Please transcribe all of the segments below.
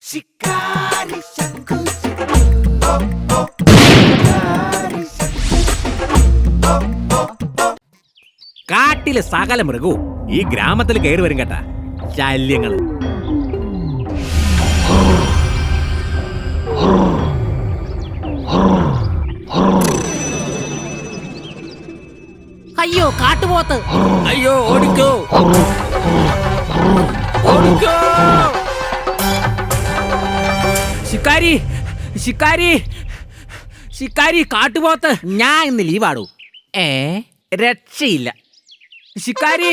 ശിക്കാരി ശംഖു കാട്ടിലെ സകല മൃഗവും ഈ ഗ്രാമത്തിൽ കയറി വരും കേട്ടാ. ശല്യങ്ങള്. അയ്യോ കാട്ടുപോത്ത്, അയ്യോ ഓടിക്കോ ഓടിക്കോ. ശിക്കാരി ശിക്കാരി ശിക്കാരി കാട്ടുപോത്ത്. ഞാൻ ഇന്ന് ലീവാടൂ. രക്ഷയില്ല ശിക്കാരി.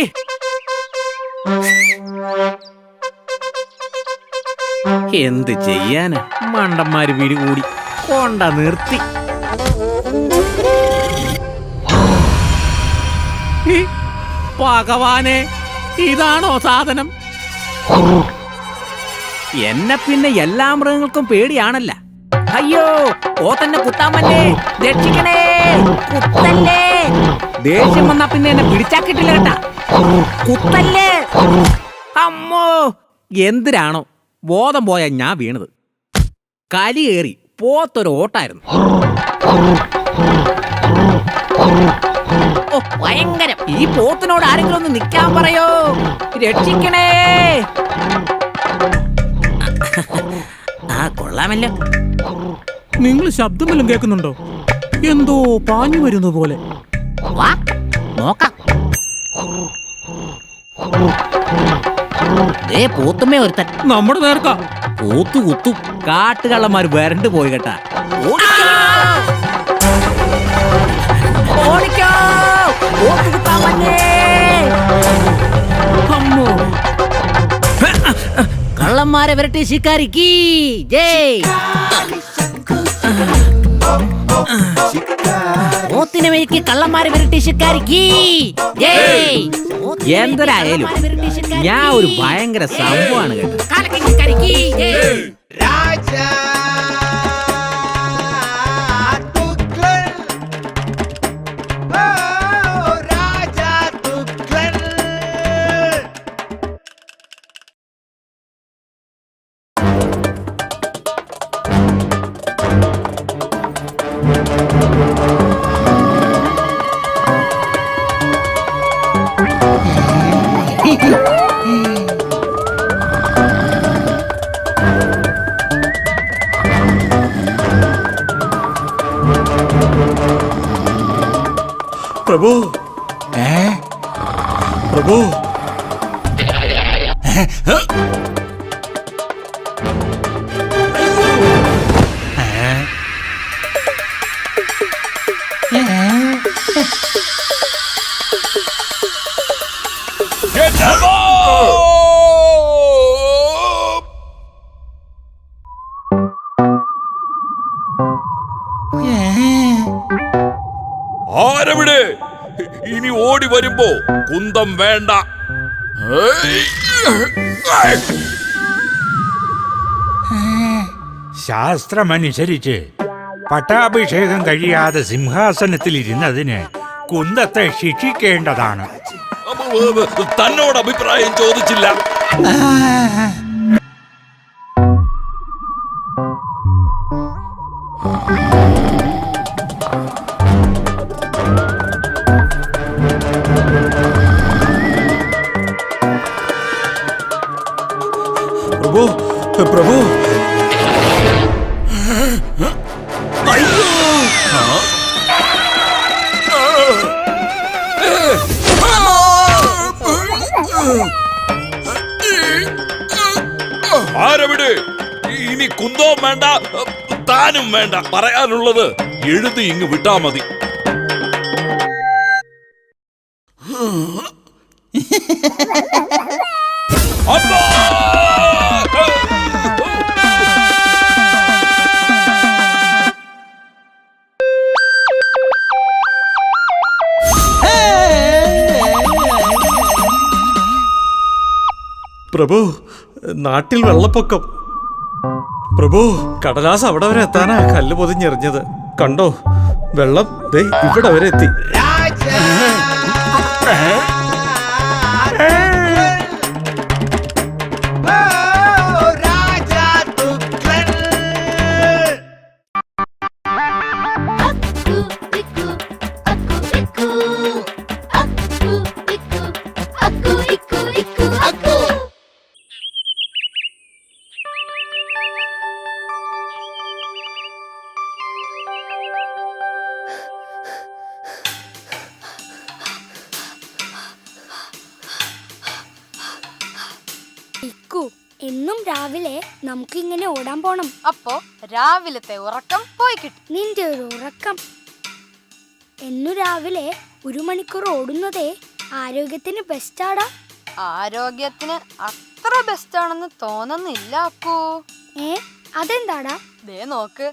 എന്ത് ചെയ്യാന്, മണ്ടന്മാര് പിടികൂടി കൊണ്ട നിർത്തി. ഭഗവാനെ, ഇതാണോ സാധനം? എന്നെ പിന്നെ എല്ലാ മൃഗങ്ങൾക്കും പേടിയാണല്ല. അയ്യോ പോത്തന്നെ കുത്താമല്ലേ, രക്ഷിക്കണേ, കുത്തല്ലേ. ദേഷ്യം വന്നാ പിന്നെ എന്നെ പിടിച്ചാക്കിട്ടില്ല കേട്ടാ. കുത്തല്ലേ. അമ്മോ, എന്തിനാണോ ബോധം പോയാ ഞാൻ വീണത്. കലി കയറി പോത്തൊരു ഓട്ടായിരുന്നു. ഓ ഭയങ്കരം. ഈ പോത്തിനോട് ആരെങ്കിലും ഒന്ന് നിൽക്കാൻ പറയോ, രക്ഷിക്കണേ. ആ കൊള്ളാമല്ലോ. നിങ്ങൾ ശബ്ദമെല്ലാം കേൾക്കുന്നുണ്ടോ? എന്തോ പാഞ്ഞു വരുന്ന പോലെ. വാ നോക്കാം. പോത്തുമ്മേ ഒരുത്തൻ നമ്മുടെ നേർക്ക പോത്തു കുത്തും. കാട്ടുകള്ളന്മാർ വരണ്ടു പോയി കേട്ടാ. ഓടിക്കോ, പോത്ത് കുത്താമല്ലേ. അമ്മോ, കള്ളന്മാരെ വരട്ടി ശിക്കാരിക്ക് ജയ്. പോത്തിനെ മേയ്ക്ക് കള്ളന്മാരെ വരട്ടി ശിക്കാരിക്ക് ജയ്. എന്തൊരായാലും ഞാൻ ഒരു ഭയങ്കര സംഭവമാണ് കേട്ടോ. കാലക്ക് ശിക്കാരിക്ക് ജയ്. പ്രഭു, പ്രഭു, ആരവിടെ? ഇനി ഓടി വരുമ്പോ കുന്തം വേണ്ട. ശാസ്ത്രമനുസരിച്ച് പട്ടാഭിഷേകം കഴിയാതെ സിംഹാസനത്തിലിരുന്നതിന് കുന്തത്തെ ശിക്ഷിക്കേണ്ടതാണ്. തന്നോട് അഭിപ്രായം ചോദിച്ചില്ല. പ്രഭു, പ്രഭു, ആരവിടെ? ഇനി കുന്തവും വേണ്ട, താനും വേണ്ട. പറയാനുള്ളത് എഴുതി ഇങ്ങ് വിട്ടാ മതി. അമ്മോ! പ്രഭു, നാട്ടിൽ വെള്ളപ്പൊക്കം. പ്രഭു, കടലാസ് അവിടെ വരെ എത്താനാ കല്ല് പൊതിഞ്ഞെറിഞ്ഞത്. കണ്ടോ, വെള്ളം ദേ ഇവിടെ വരെ എത്തി. എന്നും രാവിലെ നമുക്കിങ്ങനെ ഓടാൻ പോണം. അപ്പോ രാവിലത്തെ ഉറക്കം പോയി കിട്ടി. നിന്റെ ഒരു ഉറക്കം. എന്നും രാവിലെ 1 മണിക്കൂർ ഓടുന്നതേ ആരോഗ്യത്തിന് ബെസ്റ്റാടാ. ആരോഗ്യത്തിന് അത്ര ബെസ്റ്റ് ആണെന്ന് തോന്നുന്നില്ല അക്കു. അതെന്താടാ? ദേ നോക്ക്,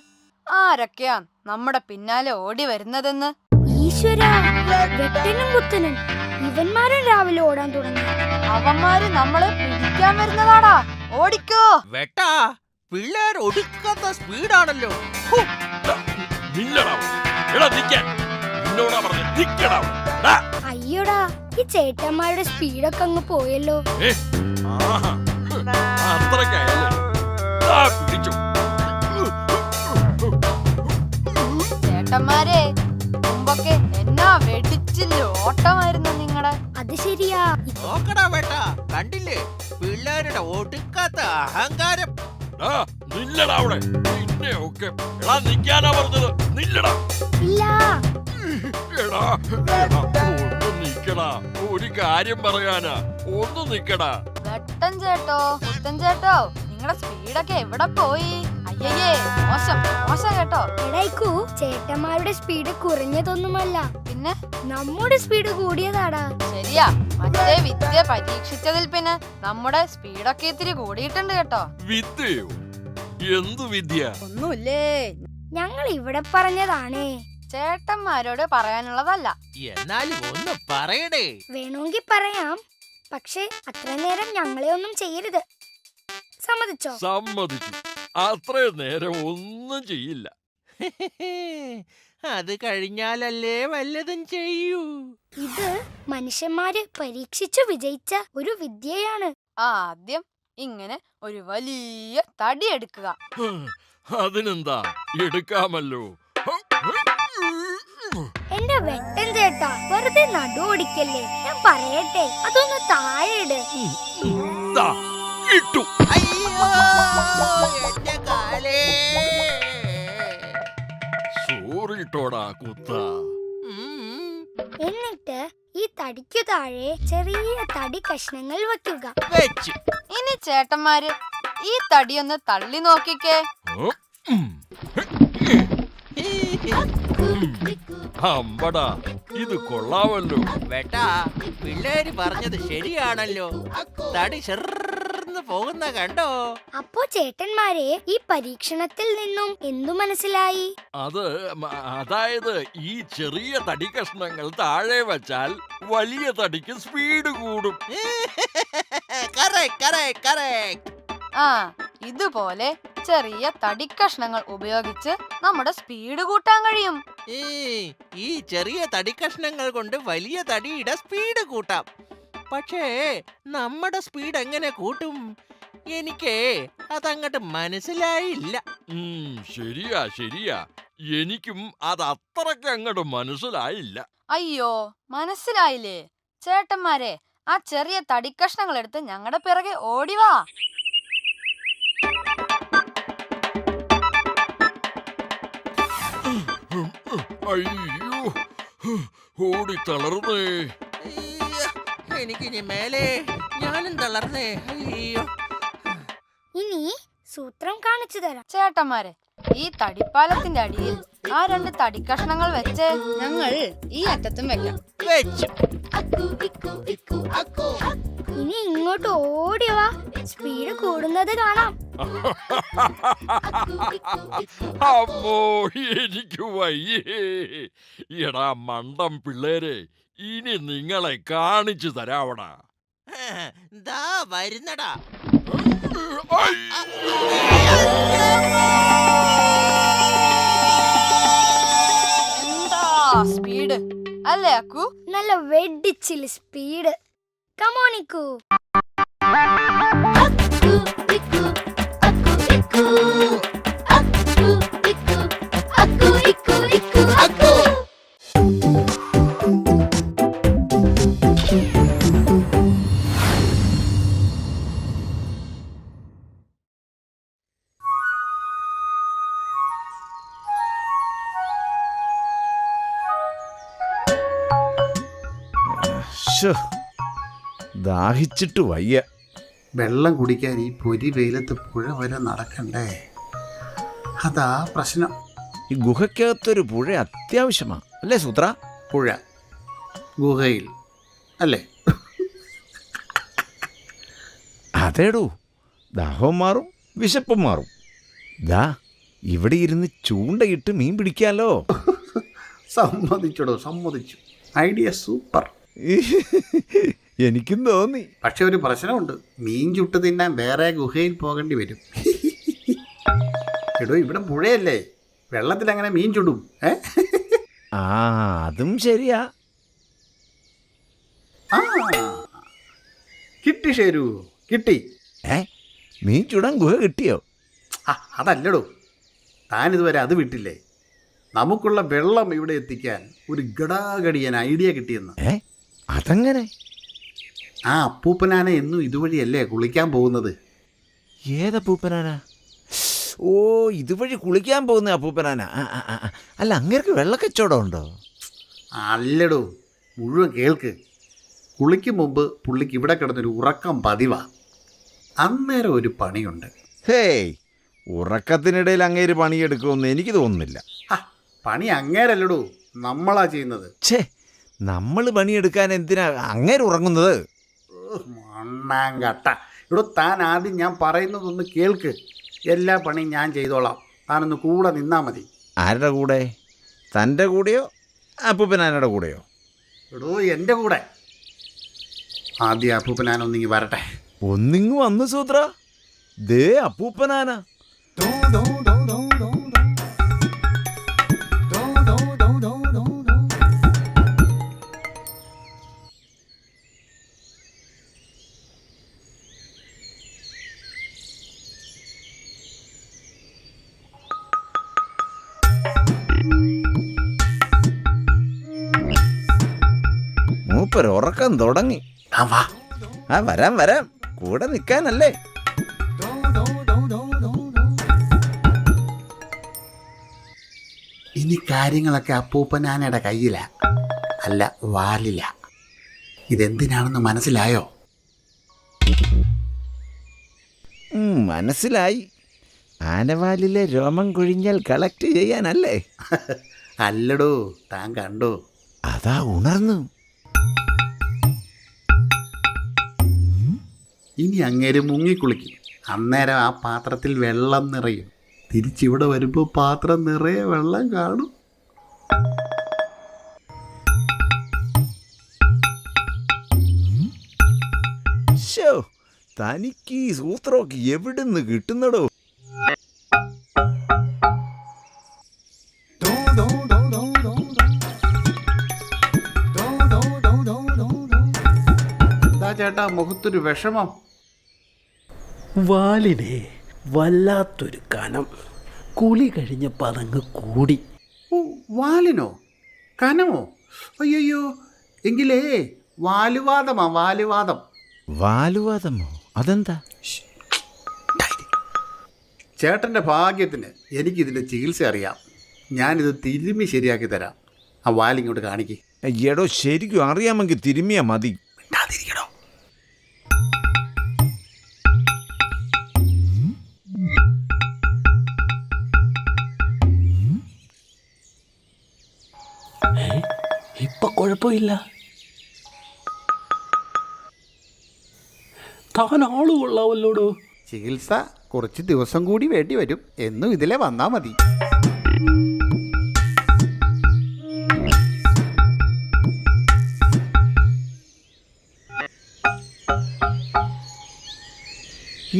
ആരൊക്കെയാ നമ്മുടെ പിന്നാലെ ഓടി വരുന്നതെന്ന്. ഈശ്വര, വെട്ടനും കുത്തനും ഇവന്മാരും രാവിലെ ഓടാൻ തുടങ്ങി. അവന്മാര് നമ്മളെ പിടിക്കാൻ വരുന്നതാടാ. ഓടിക്കോ. വെട്ടാ, പിള്ളേർ ഒടുക്കാത്ത സ്പീഡാണല്ലോ. നില്ലടാ. എടാ നിക്കാൻ. നിന്നോടാ പറഞ്ഞെ, നിക്കടാ. ഡാ. അയ്യോടാ, ഈ ചേട്ടന്മാരുടെ സ്പീഡൊക്കെ അങ്ങ് പോയല്ലോ. ആഹാ. അത്രയ്ക്കായല്ലേ? ദാ പിടിച്ചു. ചേട്ടന്മാരെ, മുമ്പൊക്കെ എന്നാ വെടിച്ചില്ല ഓട്ടമായിരുന്നു നിങ്ങടെ. അത് ശരിയാ. നോക്കടാ വെട്ടാ, കണ്ടില്ലേ പിള്ളേരുടെ ഒടുക്കാത്ത അഹങ്കാരം. ഡാ, നില്ലടാ അവിടെ. നിന്നെ ഒക്കെ. എടാ നിക്കാനാ പറഞ്ഞത്. നില്ലടാ. ഇല്ല. എടാ, ഒന്ന് നിക്കടാ. ഒരു കാര്യം പറയാനാ. ഒന്ന് നിക്കടാ. വെട്ടൻ ചേട്ടോ, പുത്തൻ ചേട്ടോ, നിങ്ങളുടെ സ്പീഡൊക്കെ എവിടെ പോയി? അയ്യേ, മോശം മോശം കേട്ടോ. എടായിക്കൂ, ചേട്ടന്മാരുടെ സ്പീഡ് കുറഞ്ഞതൊന്നുമല്ല, പിന്നെ നമ്മുടെ സ്പീഡ് കൂടിയതാടാ. ശരിയാ, മറ്റേ വിദ്യ പരീക്ഷിച്ചതിൽ പിന്നെ നമ്മുടെ സ്പീഡൊക്കെ ഇത്തിരി കൂടിയിട്ടുണ്ട് കേട്ടോ. വിദ്യയോ? എന്ത് വിദ്യ? ഒന്നുമില്ലേ, ഞങ്ങൾ ഇവിടെ പറഞ്ഞതാണേ. ചേട്ടന്മാരോട് പറയാനുള്ളതല്ല. എന്നാലും ഒന്ന് പറയടേ. വേണമെങ്കിൽ പറയാം, പക്ഷെ അത്ര നേരം ഞങ്ങളെ ഒന്നും ചെയ്യരുത്. സമ്മതിച്ചോ? സമ്മതിച്ചു. അത്രയും നേരം ഒന്നും ചെയ്യില്ല. അത് കഴിഞ്ഞാലല്ലേ വല്ലതും ചെയ്യൂ. ഇത് മനുഷ്യന്മാര് പരീക്ഷിച്ചു വിജയിച്ച ഒരു വിദ്യയാണ്. ആദ്യം ഇങ്ങനെ ഒരു വലിയ തടി എടുക്കുക. അതിനെന്താ, എടുക്കാമല്ലോ. എന്റെ വെട്ടൻ ചേട്ടാ, വെറുതെ നടു ഓടിക്കല്ലേ. ഞാൻ പറയട്ടെ, അതൊന്ന് താഴെയിട്. ദാ, ഇട്ടു. അയ്യോ, എന്റെ കാലേ. സോറിട്ടോടാ കുത്ത. എന്നിട്ട് ഈ തടിക്കു താഴെ ചെറിയ തടി കഷ്ണങ്ങൾ വെക്കുക. വെച്ചു. ഇനി ചേട്ടന്മാര് ഈ തടിയൊന്ന് തള്ളി നോക്കിക്കേ. അമ്പടാ, ഇത് കൊള്ളാമല്ലോ. വെട്ടാ, പിള്ളേര് പറഞ്ഞത് ശരിയാണല്ലോ. തടി ചെറുന്ന് പോകുന്ന കണ്ടോ? അപ്പോ ചേട്ടന്മാരെ, ഈ പരീക്ഷണത്തിൽ നിന്നും എന്തു മനസ്സിലായി? അതായത് ഈ ചെറിയ തടി കഷ്ണങ്ങൾ താഴെ വച്ചാൽ വലിയ തടിക്ക് സ്പീഡ് കൂടും. ആ, ഇതുപോലെ ചെറിയ തടിക്കഷ്ണങ്ങൾ ഉപയോഗിച്ച് നമ്മുടെ സ്പീഡ് കൂട്ടാൻ കഴിയും. ഈ ചെറിയ തടിക്കഷ്ണങ്ങൾ കൊണ്ട് വലിയ തടിയുടെ സ്പീഡ് കൂട്ടാം. പക്ഷേ നമ്മുടെ സ്പീഡ് എങ്ങനെ കൂട്ടും? എനിക്ക് അതങ്ങോട്ട് മനസ്സിലായില്ല. ശരിയാ ശരിയാ, എനിക്കും അത് അത്രയ്ക്ക് അങ്ങോട്ട് മനസ്സിലായില്ല. അയ്യോ, മനസ്സിലായില്ലേ? ചേട്ടന്മാരെ, ആ ചെറിയ തടിക്കഷ്ണങ്ങൾ എടുത്ത് ഞങ്ങളുടെ പിറകെ ഓടിവാ. അയ്യോ, ഓടി തളർന്നേ. എനിക്കിനി മേലെ ഞാനും തളർന്നേ. അയ്യോ. ഇനി സൂത്രം കാണിച്ചു തരാം. ചേട്ടന്മാരെ, ഈ തടിപ്പാലത്തിന്റെ അടിയിൽ ആ 2 തടിക്കഷ്ണങ്ങൾ വെച്ച് ഞങ്ങൾ ഈ അറ്റത്തും വെക്കാം. വെച്ചു. ഇനി ഇങ്ങോട്ട് ഓടിവാ, സ്പീഡ് കൂടുന്നത് കാണാം. അമ്മോ, എനിക്ക് വയ്യേ. എടാ മണ്ടം പിള്ളേരെ, ഇനി നിങ്ങളെ കാണിച്ചു തരാവടാ. ദാ വരുന്നടാ. എന്താ സ്പീഡ് അല്ലേ അക്കു? നല്ല വെടിച്ചില് സ്പീഡ്. കമോണിക്കു. ദാഹിച്ചിട്ട് വയ്യ. വെള്ളം കുടിക്കാൻ ഈ പൊരി വെയിലത്ത് പുഴ വരെ നടക്കണ്ടേ? അതാ പ്രശ്നം. ഈ ഗുഹയ്ക്കകത്തൊരു പുഴ അത്യാവശ്യമാണ് അല്ലേ സൂത്ര? പുഴ ഗുഹയിൽ അല്ലേ? അതേടൂ, ദാഹവും മാറും വിശപ്പും മാറും. ദാ ഇവിടെ ഇരുന്ന് ചൂണ്ടയിട്ട് മീൻ പിടിക്കാലോ. സമ്മതിച്ചോടോ, സമ്മതിച്ചു. Idea super. എനിക്കും തോന്നി. പക്ഷെ ഒരു പ്രശ്നമുണ്ട്, മീൻ ചുട്ട് തിന്നാൻ വേറെ ഗുഹയിൽ പോകേണ്ടി വരും. എടോ, ഇവിടെ പുഴയല്ലേ, വെള്ളത്തിൽ അങ്ങനെ മീൻ ചുടും? ആ അതും ശരിയാ. ആ കിട്ടി ഷേരു, കിട്ടി. മീൻ ചുടാൻ ഗുഹ കിട്ടിയോ? അതല്ലടോ, താനിതുവരെ അത് വിട്ടില്ലേ? നമുക്കുള്ള വെള്ളം ഇവിടെ എത്തിക്കാൻ ഒരു ഗടാഗടിയൻ ഐഡിയ കിട്ടിയെന്ന്. അതെങ്ങനെ? ആ അപ്പൂപ്പനാന എന്നും ഇതുവഴിയല്ലേ കുളിക്കാൻ പോകുന്നത്? ഏതപ്പൂപ്പനാന? ഓ, ഇതുവഴി കുളിക്കാൻ പോകുന്ന അപ്പൂപ്പനാന. അല്ല, അങ്ങേർക്ക് വെള്ളക്കച്ചവടം ഉണ്ടോ? അല്ലടോ, മുഴുവൻ കേൾക്ക്. കുളിക്കും മുമ്പ് പുള്ളിക്ക് ഇവിടെ കിടന്നൊരു ഉറക്കം പതിവാ. അന്നേരം ഒരു പണിയുണ്ട്. ഹേയ്, ഉറക്കത്തിനിടയിൽ അങ്ങേര് പണിയെടുക്കുമെന്ന് എനിക്ക് തോന്നുന്നില്ല. പണി അങ്ങേരല്ലടോ, നമ്മളാ ചെയ്യുന്നത്. ഛേ, നമ്മൾ പണിയെടുക്കാൻ എന്തിനാ അങ്ങേര് ഉറങ്ങുന്നത്? മണ്ണാങ്കട്ട. ഇവിടെ താൻ ആദ്യം ഞാൻ പറയുന്നതൊന്ന് കേൾക്ക്. എല്ലാ പണിയും ഞാൻ ചെയ്തോളാം, താനൊന്ന് കൂടെ നിന്നാ മതി. ആരുടെ കൂടെ? തൻ്റെ കൂടെയോ അപ്പൂപ്പനാനയുടെ കൂടെയോ? എടോ, എൻ്റെ കൂടെ. ആദ്യം അപ്പൂപ്പനാനൊന്നിങ്ങി വരട്ടെ. ഒന്നിങ്ങ് വന്നു സൂത്ര. ദേ അപ്പൂപ്പനാന. മൂപ്പർ ഉറക്കം തുടങ്ങി. ആ വരാം വരാം, കൂടെ നിൽക്കാനല്ലേ. ഇനി കാര്യങ്ങളൊക്കെ അപ്പൂപ്പനാനയുടെ കയ്യിലാ, അല്ല വാലില. ഇതെന്തിനാണെന്ന് മനസ്സിലായോ? മനസ്സിലായി. ആനവാലിലെ രോമം കൊഴിഞ്ഞാൽ കളക്ട് ചെയ്യാനല്ലേ? അല്ലടോ, താൻ കണ്ടോ? അതാ ഉണർന്നു. ഇനി അങ്ങേര് മുങ്ങിക്കുളിക്കും. അന്നേരം ആ പാത്രത്തിൽ വെള്ളം നിറയും. തിരിച്ചിവിടെ വരുമ്പോൾ പാത്രം നിറയെ വെള്ളം കാണും. ശോ, തനിക്ക് ഈ സൂത്രമൊക്കെ എവിടുന്ന് കിട്ടുന്നടോ? എന്താ ചേട്ടാ മുഖത്തൊരു വിഷമം? വാലിനെ വല്ലാത്തൊരു കനം. കുളി കഴിഞ്ഞപ്പോൾ അതങ്ങ് കൂടി. ഓ, വാലിനോ? കനമോ? അയ്യോ, എങ്കിലേ വാലുവാദമാ, വാലുവാദം. വാലുവാദമോ? അതെന്താ? ചേട്ടൻ്റെ ഭാഗ്യത്തിന് എനിക്കിതിൻ്റെ ചികിത്സ അറിയാം. ഞാനിത് തിരുമ്മി ശരിയാക്കി തരാം. ആ വാലിങ്ങോട്ട് കാണിക്ക്. എടോ, ശരിക്കും അറിയാമെങ്കിൽ തിരുമ്മിയാ മതി. മിണ്ടാതിരിക്കടോ. ഇപ്പൊ കുഴപ്പമില്ല. താൻ ആള് കൊള്ളാവല്ലോടോ. ചികിത്സ കുറച്ച് ദിവസം കൂടി വേണ്ടി വരും. എന്നും ഇതിലെ വന്നാ മതി.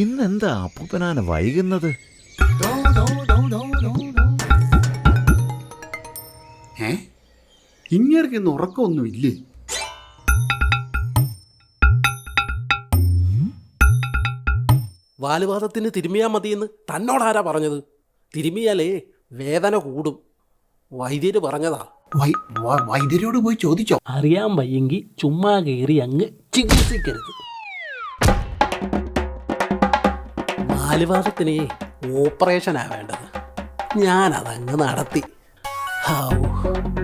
ഇന്നെന്താ അപ്പൂപ്പനാന വൈകുന്നത്? ഇങ്ങേർക്ക് ഇന്ന് ഉറക്കമൊന്നുമില്ലേ? വാലുവാദത്തിന് തിരുമിയാൽ മതിയെന്ന് തന്നോടാരാ പറഞ്ഞത്? തിരുമിയാലേ വേദന കൂടും. വൈദ്യര് പറഞ്ഞതാ. വൈദ്യരോട് പോയി ചോദിച്ചോ? അറിയാൻ വയ്യെങ്കിൽ ചുമ്മാ കയറി അങ്ങ് ചികിത്സിക്കരുത്. വാലുവാദത്തിന് ഓപ്പറേഷനാ വേണ്ടത്. ഞാനതങ്ങ് നടത്തി.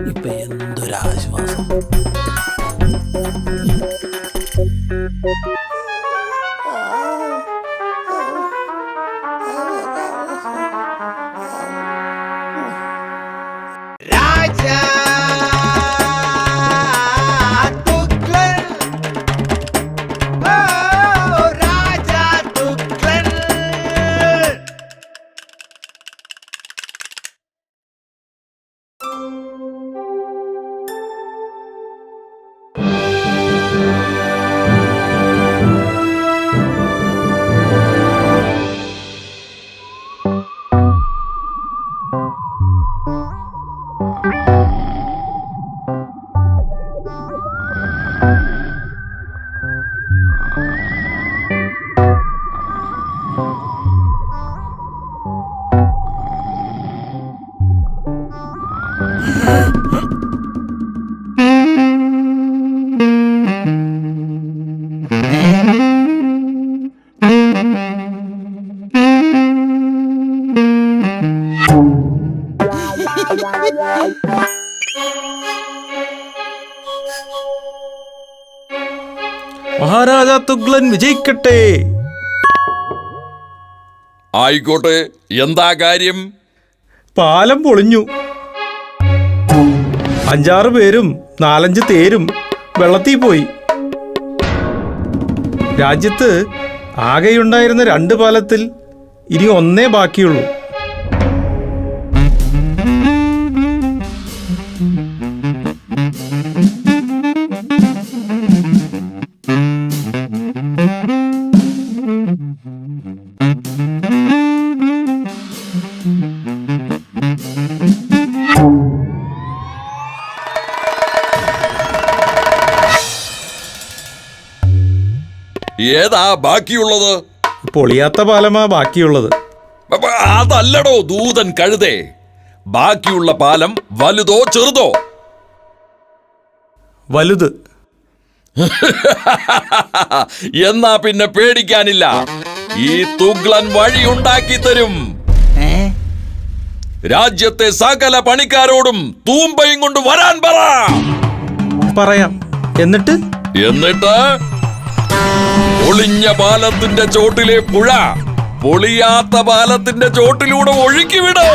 ഇപ്പൊ എന്തൊരാശ്വാസം. മഹാരാജ തുഗ്ലൻ വിജയിക്കട്ടെ. ആയിക്കോട്ടെ, എന്താ കാര്യം? പാലം പൊളിഞ്ഞു. 5-6 പേരും 4-5 തേരും വെള്ളത്തിൽ പോയി. രാജ്യത്ത് ആകെയുണ്ടായിരുന്ന 2 പാലത്തിൽ ഇനി 1 ബാക്കിയുള്ളൂ. ഏതാ ബാക്കിയുള്ളത്? പൊളിയാത്ത പാലമാ ബാക്കിയുള്ളത്. അതല്ലടോ ദൂതൻ കഴുതേ. ബാക്കിയുള്ള പാലം വലുതോ ചെറുതോ? വലുത്. എന്നാ പിന്നെ പേടിക്കാനില്ല. ഈ തുഗ്ലൻ വഴി ഉണ്ടാക്കി തരും. രാജ്യത്തെ സകല പണിക്കാരോടും തൂമ്പയും കൊണ്ട് വരാൻ പറയാം. എന്നിട്ട് ഒളിഞ്ഞ പാലത്തിന്റെ ചോട്ടിലെ പുഴ പൊളിയാത്ത പാലത്തിന്റെ ചോട്ടിലൂടെ ഒഴുക്കിവിട്.